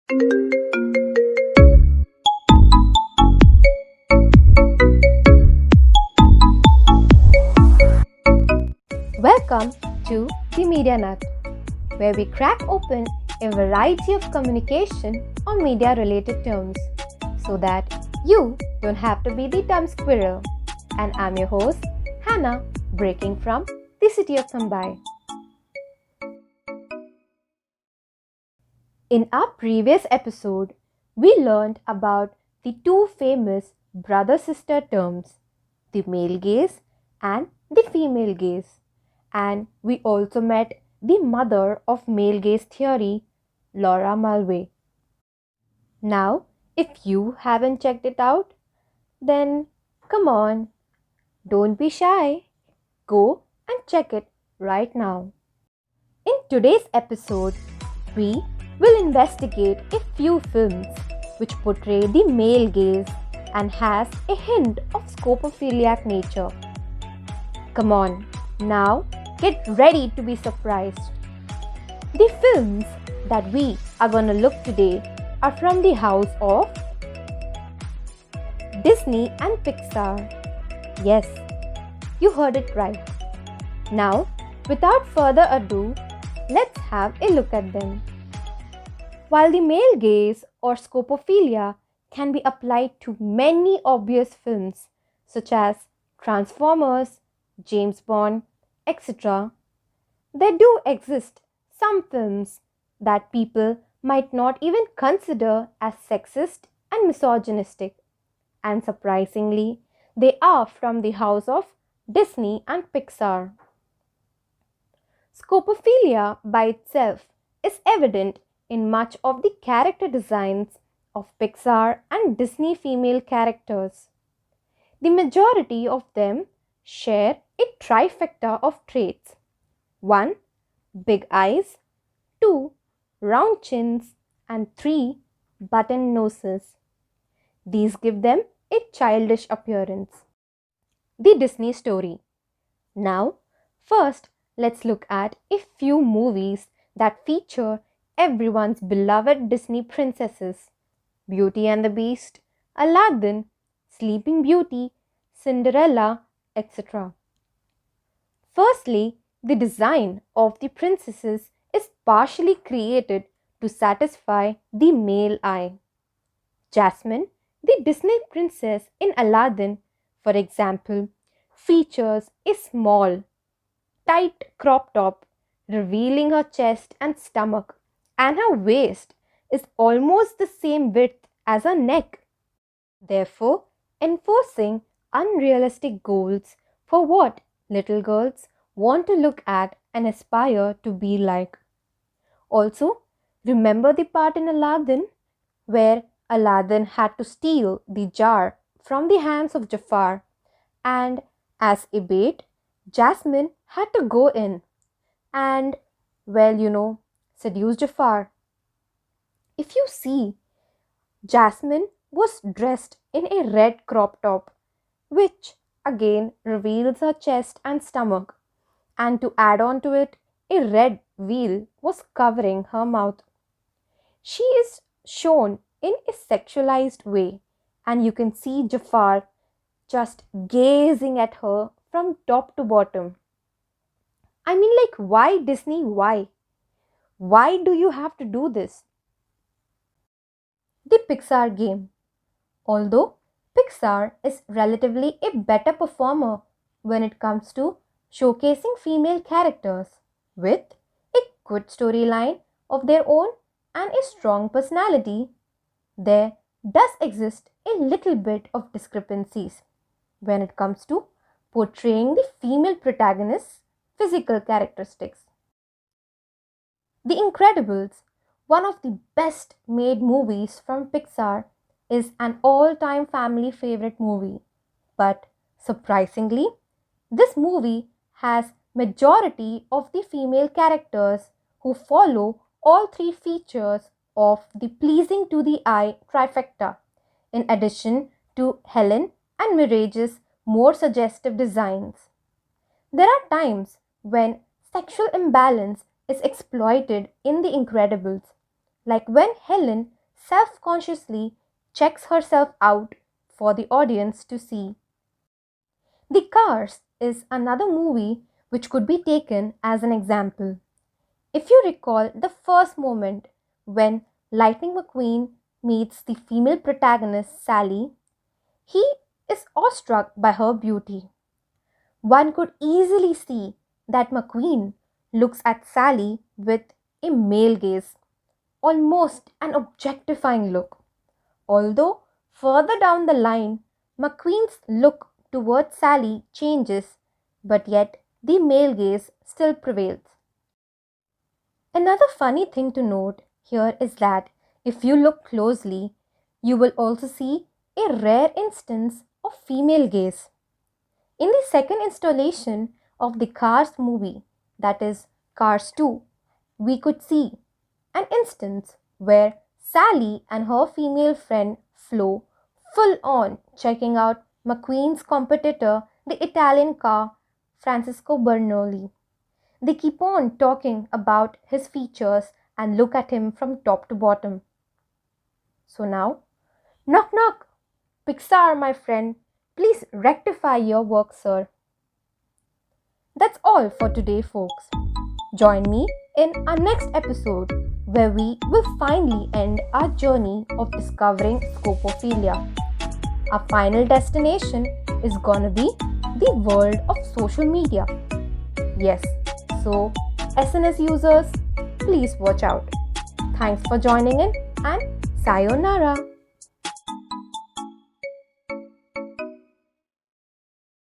Welcome to the Media Nut, where we crack open a variety of communication or media related terms so that you don't have to be the dumb squirrel. And I'm your host, Hannah, breaking from the city of Mumbai. In our previous episode, we learned about the two famous brother-sister terms, the male gaze and the female gaze. And we also met the mother of male gaze theory, Laura Mulvey. Now, if you haven't checked it out, then come on, don't be shy. Go and check it right now. In today's episode, we will investigate a few films which portray the male gaze and has a hint of scopophiliac nature. Come on, now get ready to be surprised. The films that we are going to look today are from the house of Disney and Pixar. Yes, you heard it right. Now, without further ado, let's have a look at them. While the male gaze or scopophilia can be applied to many obvious films such as Transformers, James Bond, etc., there do exist some films that people might not even consider as sexist and misogynistic, and surprisingly, they are from the house of Disney and Pixar. Scopophilia by itself is evident in much of the character designs of Pixar and Disney female characters. The majority of them share a trifecta of traits. 1. Big eyes, 2. Round chins, and 3. Button noses. These give them a childish appearance. The Disney story. Now, first, let's look at a few movies that feature everyone's beloved Disney princesses: Beauty and the Beast, Aladdin, Sleeping Beauty, Cinderella, etc. Firstly, the design of the princesses is partially created to satisfy the male eye. Jasmine, the Disney princess in Aladdin, for example, features a small, tight crop top revealing her chest and stomach, and her waist is almost the same width as her neck, therefore enforcing unrealistic goals for what little girls want to look at and aspire to be like. Also, remember the part in Aladdin where Aladdin had to steal the jar from the hands of Jafar, and as a bait, Jasmine had to go in and, seduce Jafar. If you see, Jasmine was dressed in a red crop top, which again reveals her chest and stomach, and to add on to it, a red veil was covering her mouth. She is shown in a sexualized way, and you can see Jafar just gazing at her from top to bottom. I mean, like, why Disney? Why? Why do you have to do this? The Pixar game. Although Pixar is relatively a better performer when it comes to showcasing female characters with a good storyline of their own and a strong personality, there does exist a little bit of discrepancies when it comes to portraying the female protagonist's physical characteristics. The Incredibles, one of the best made movies from Pixar, is an all-time family favorite movie. But surprisingly, this movie has majority of the female characters who follow all three features of the pleasing to the eye trifecta, in addition to Helen and Mirage's more suggestive designs. There are times when sexual imbalance is exploited in The Incredibles, like when Helen self consciously checks herself out for the audience to see. The Cars is another movie which could be taken as an example. If you recall the first moment when Lightning McQueen meets the female protagonist Sally, he is awestruck by her beauty. One could easily see that McQueen looks at Sally with a male gaze, almost an objectifying look. Although further down the line, McQueen's look towards Sally changes, but yet the male gaze still prevails. Another funny thing to note here is that if you look closely, you will also see a rare instance of female gaze. In the second installation of the Cars movie, that is Cars 2, we could see an instance where Sally and her female friend Flo full on checking out McQueen's competitor, the Italian car Francisco Bernoulli. They keep on talking about his features and look at him from top to bottom. So now, knock knock, Pixar, my friend, please rectify your work, sir. That's all for today, folks. Join me in our next episode where we will finally end our journey of discovering scopophilia. Our final destination is gonna be the world of social media. Yes, so SNS users, please watch out. Thanks for joining in and sayonara.